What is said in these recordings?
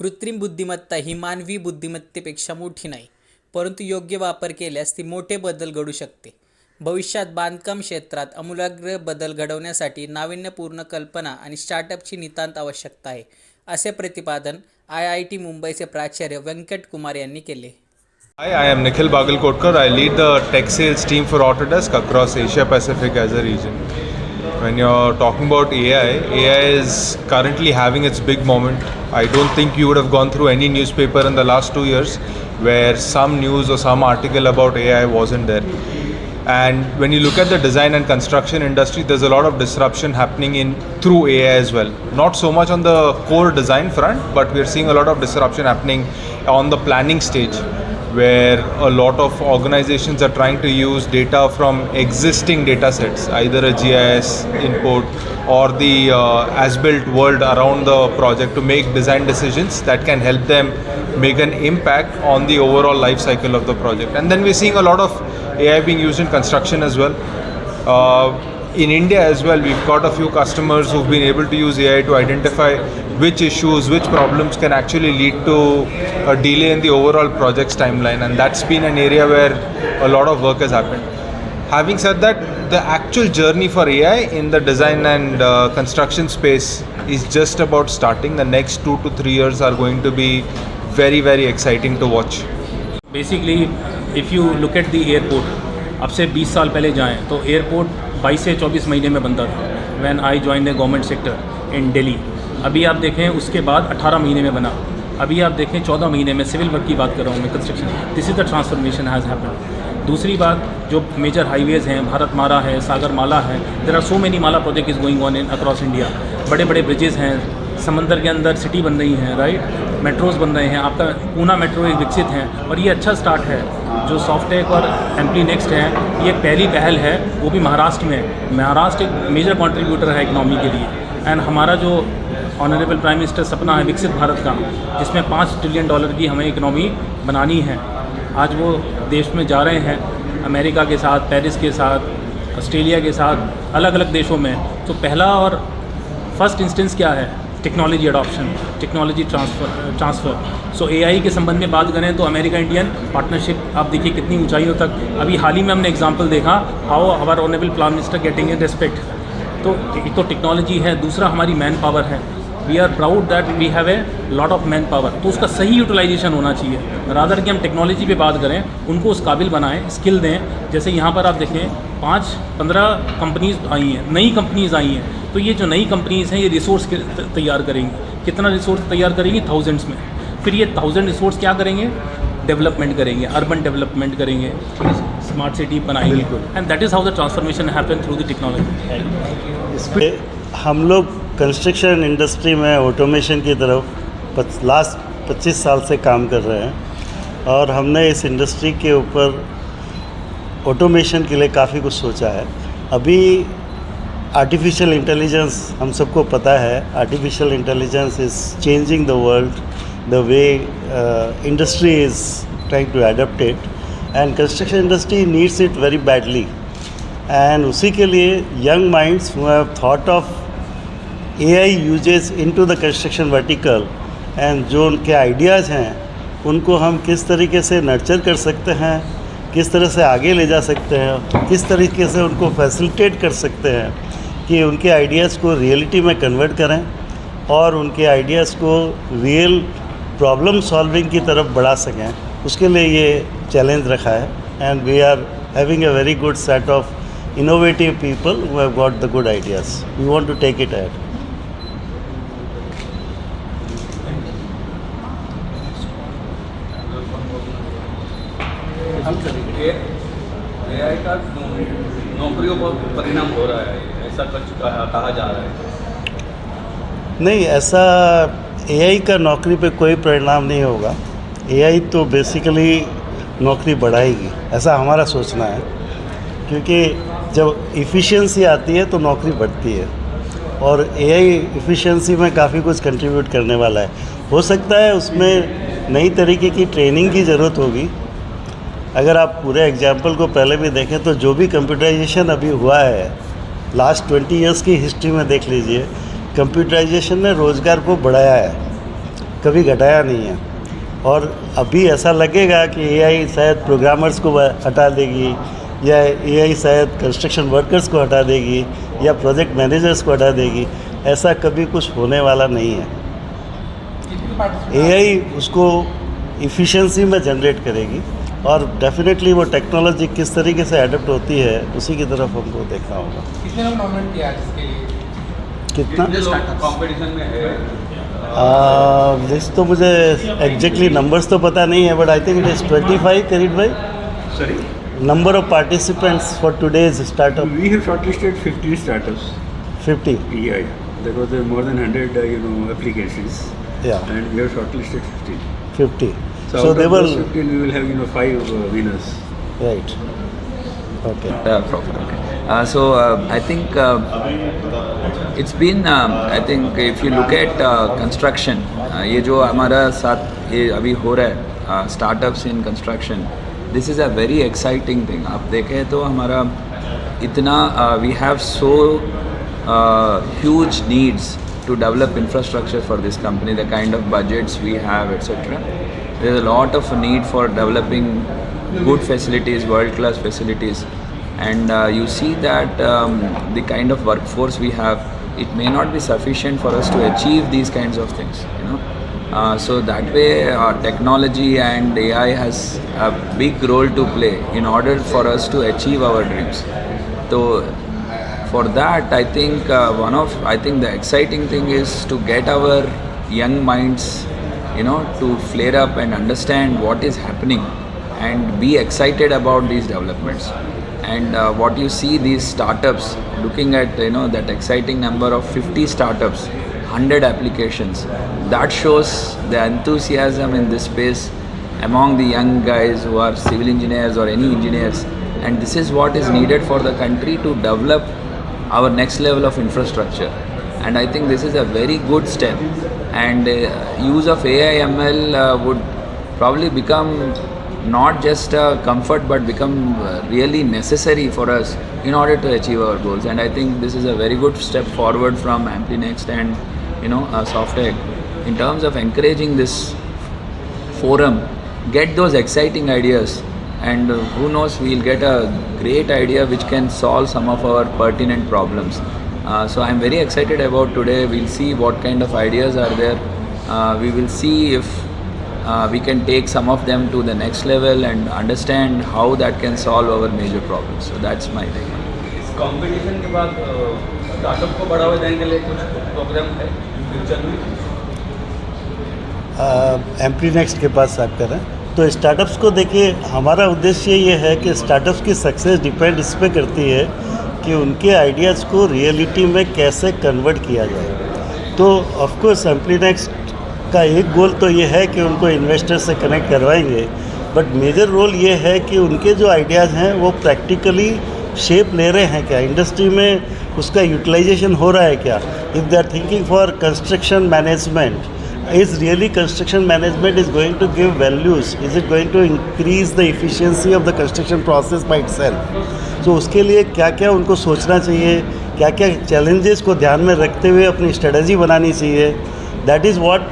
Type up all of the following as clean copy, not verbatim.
कृत्रिम बुद्धिमत्ता ही मानवी बुद्धिमत्तेपेक्षा मोठी नाही, परंतु योग्य वापर केल्यास ती मोठे बदल घडू शकते. भविष्यात बांधकाम क्षेत्रात आमूलाग्र बदल घडवण्यासाठी नाविन्यपूर्ण कल्पना आणि स्टार्टअपची नितांत आवश्यकता आहे, असे प्रतिपादन IIT मुंबईचे प्राचार्य व्यंकट कुमार यांनी केले. Hi, I am Nikhil Bagalkotkar. I lead the tech sales team for Autodesk across Asia Pacific as a region. When you're talking about AI is currently having its big moment. I don't think you would have gone through any newspaper in the last 2 years where some news or some article about AI wasn't there. And when you look at the design and construction industry, there's a lot of disruption happening through AI as well. Not so much on the core design front, but we're seeing a lot of disruption happening on the planning stage, where a lot of organizations are trying to use data from existing data sets, either a GIS input or the as-built world around the project, to make design decisions that can help them make an impact on the overall life cycle of the project. And then we're seeing a lot of AI being used in construction as well. In India as well, we've got a few customers who've been able to use AI to identify which issues, which problems can actually lead to a delay in the overall project's timeline, and that's been an area where a lot of work has happened. Having said that, the actual journey for AI in the design and construction space is just about starting. The next 2 to 3 years are going to be very, very exciting to watch. Basically if you look at the airport, अब से 20 साल पहले जाएं तो airport 22 से 24 महीने में बनता था when I join the government sector in Delhi. अभी आप देखें उसके बाद 18 महीने में बना. अभी आप देखें 14 महीने में. सिविल वर्क की बात कर रहा हूँ मैं, construction. This is the transformation has happened. दूसरी बात, जो मेजर हाईवेज़ हैं, भारत माला है, सागर माला है, there are so many mala project is going on in across India. बड़े बड़े ब्रिजेज़ हैं, समंदर के अंदर सिटी बन रही हैं, राइट. मेट्रोज़ बन रहे हैं. आपका पूना मेट्रो एक विकसित हैं, और ये अच्छा स्टार्ट है. जो सॉफ्टेक और एम्प्ली नेक्स्ट है, ये पहली पहल है, वो भी महाराष्ट्र में. महाराष्ट्र एक मेजर कंट्रीब्यूटर है इकनॉमी के लिए. एंड हमारा जो ऑनरेबल प्राइम मिनिस्टर सपना है विकसित भारत का, जिसमें $5 ट्रिलियन की हमें इकनॉमी बनानी है, आज वो देश में जा रहे हैं. अमेरिका के साथ, पेरिस के साथ, ऑस्ट्रेलिया के साथ, अलग अलग देशों में. तो पहला और फर्स्ट इंस्टेंस क्या है? Technology adoption, technology transfer. So AI के संबंध में बात करें तो अमेरिका इंडियन पार्टनरशिप आप देखिए कितनी ऊंचाइयों तक. अभी हाल ही में हमने एग्जांपल देखा how our honourable prime minister getting in respect. तो एक तो टेक्नोलॉजी है, दूसरा हमारी मैन पावर है. We are proud that we have a lot of man power. तो उसका सही यूटिलाइजेशन होना चाहिए. रादर कि हम टेक्नोलॉजी पे बात करें, उनको उस काबिल बनाएं, स्किल दें. जैसे यहाँ पर आप देखें 5-15 कंपनीज़ आई हैं, नई कंपनीज़ आई हैं. तो ये जो नई कंपनीज़ हैं, ये रिसोर्स तैयार करेंगी. कितना रिसोर्स तैयार करेंगी? थाउजेंड्स में. फिर ये 1000 रिसोर्स क्या करेंगे? डेवलपमेंट करेंगे, अर्बन डेवलपमेंट करेंगे, स्मार्ट सिटी बनाएंगे. And that is how the transformation happen through the technology. इस पे हम लोग कंस्ट्रक्शन इंडस्ट्री में ऑटोमेशन की तरफ लास्ट 25 साल से काम कर रहे हैं, और हमने इस इंडस्ट्री के ऊपर ऑटोमेशन के लिए काफ़ी कुछ सोचा है. अभी आर्टिफिशियल इंटेलिजेंस, हम सबको पता है, artificial intelligence is changing the world, the way industry is trying to adopt it, and construction industry needs it very badly. And उसी के लिए young minds who have thought of AI uses into the construction vertical, and जो उनके ideas हैं उनको हम किस तरीके से नर्चर कर सकते हैं, किस तरह से आगे ले जा सकते हैं, किस तरीके से उनको फैसिलिटेट कर सकते हैं कि उनके आइडियाज़ को रियलिटी में कन्वर्ट करें और उनके आइडियाज़ को रियल प्रॉब्लम सॉल्विंग की तरफ बढ़ा सकें. उसके लिए ये चैलेंज रखा है. And we are having a very good set of innovative people who have got the good ideas. We want to take it ahead. AI का नौकरियों पर परिणाम हो रहा है, ऐसा कुछ कहा जा रहा है. नहीं, ऐसा AI का नौकरी पे कोई परिणाम नहीं होगा. AI तो बेसिकली नौकरी बढ़ाएगी, ऐसा हमारा सोचना है. क्योंकि जब इफ़िशियंसी आती है तो नौकरी बढ़ती है, और AI इफ़िशियंसी में काफ़ी कुछ कंट्रीब्यूट करने वाला है. हो सकता है उसमें नई तरीके की ट्रेनिंग की ज़रूरत होगी. अगर आप पूरे एग्जाम्पल को पहले भी देखें तो जो भी कंप्यूटराइजेशन अभी हुआ है, लास्ट 20 इयर्स की हिस्ट्री में देख लीजिए, कंप्यूटराइजेशन ने रोज़गार को बढ़ाया है. कभी घटाया नहीं है। और अभी ऐसा लगेगा कि एआई शायद प्रोग्रामर्स को हटा देगी, या एआई शायद कंस्ट्रक्शन वर्कर्स को हटा देगी, या प्रोजेक्ट मैनेजर्स को हटा देगी। ऐसा कभी कुछ होने वाला नहीं है। एआई उसको इफ़िशिएंसी में जनरेट करेगी, और डेफिनेटली वो टेक्नोलॉजी किस तरीके से अडेप्ट होती है उसी की तरफ हमको देखना होगा। कितने लोग नॉमिनेट किया है जिसके लिए? कितना कितने लोग कंपटीशन में है? लिस्ट तो मुझे एग्जैक्टली नंबर्स तो पता नहीं है, but I think it is 25 करीब भाई Sorry? Number of participants for today's startup. We have shortlisted 15 startups. 50 Yeah. There was more than 100 applications, yeah and we have shortlisted 15. 50 So, so out they of will those 15, we will have 5 winners. right okay Proper. Okay. I think it's been. I think if you look at construction, ये जो हमारा साथ ये अभी हो रहा है startups in construction, this is a very exciting thing. आप देखें तो हमारा इतना we have so huge needs to develop infrastructure for this company, the kind of budgets we have, etc. There's a lot of need for developing good facilities, world-class facilities, and you see that the kind of workforce we have, it may not be sufficient for us to achieve these kinds of things, so that way technology and AI has a big role to play in order for us to achieve our dreams. So for that, I think the exciting thing is to get our young minds, to flare up and understand what is happening and be excited about these developments. And what you see these startups, looking at that exciting number of 50 startups, 100 applications, that shows the enthusiasm in this space among the young guys who are civil engineers or any engineers. And this is what is needed for the country to develop our next level of infrastructure. And I think this is a very good step, and use of AI ML would probably become not just a comfort but become really necessary for us in order to achieve our goals. And I think this is a very good step forward from AmpliNext and Softec in terms of encouraging this forum, get those exciting ideas, and who knows, we'll get a great idea which can solve some of our pertinent problems. So I'm very excited about today. We'll see what kind of ideas are there. We will see if we can take some of them to the next level and understand how that can solve our major problems. So that's my take. इस competition के बाद startup को बढ़ावा देने के लिए कुछ programme है फ्यूचर में? एम्प्लीनेक्स्ट के पास आप कर रहे हैं, तो स्टार्टअप्स को देखिए, हमारा उद्देश्य ये है कि स्टार्टअप्स की सक्सेस डिपेंड इस पे करती है कि उनके आइडियाज़ को रियलिटी में कैसे कन्वर्ट किया जाए। तो ऑफ कोर्स एम्प्लीनेक्स्ट का एक गोल तो ये है कि उनको इन्वेस्टर से कनेक्ट करवाएंगे, बट मेजर रोल ये है कि उनके जो आइडियाज़ हैं वो प्रैक्टिकली शेप ले रहे हैं क्या, इंडस्ट्री में उसका यूटिलाइजेशन हो रहा है क्या। If they are thinking for construction management, is really construction management is going to give values, is it going to increase the efficiency of the construction process by itself. So उसके लिए क्या क्या उनको सोचना चाहिए, क्या क्या challenges को ध्यान में रखते हुए अपनी strategy बनानी चाहिए. That is what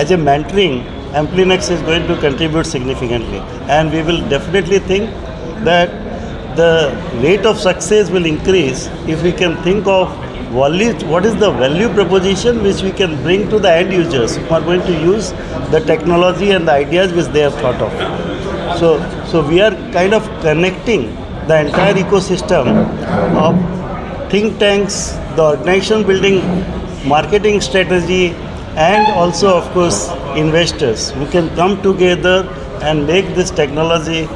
as a mentoring AmpliNext is going to contribute significantly, and we will definitely think that the rate of success will increase if we can think of what is the value proposition which we can bring to the end users who are going to use the technology and the ideas which they have thought of. So we are kind of connecting the entire ecosystem of think tanks, the organization building, marketing strategy, and also of course investors who can come together and make this technology